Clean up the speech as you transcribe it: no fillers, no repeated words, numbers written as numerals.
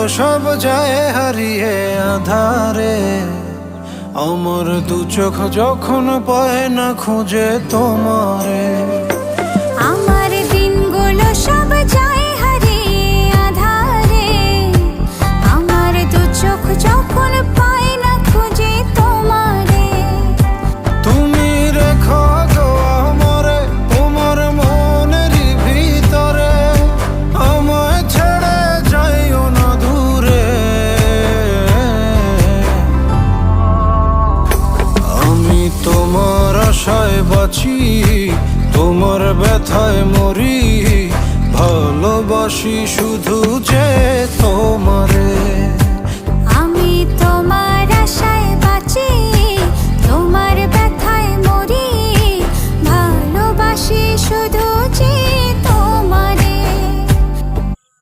সব যায় হারিয়ে আধারে, আমার দু চোখ যখন পায় না খুঁজে তোমারে। আমার দিনগুলো সব যায় হারিয়ে আধারে, আমার দু চোখ যখন পায় না খুঁজে তোমারে। তুমি রেখো গো আমারে তোমার মনেরই ভিতরে, আমায় ছেড়ে যাইও না দূরে। আমি তোমার আশায় বাঁচি, তোমার ব্যথায় মরি, ভালোবাসি শুধু যে তোমারে।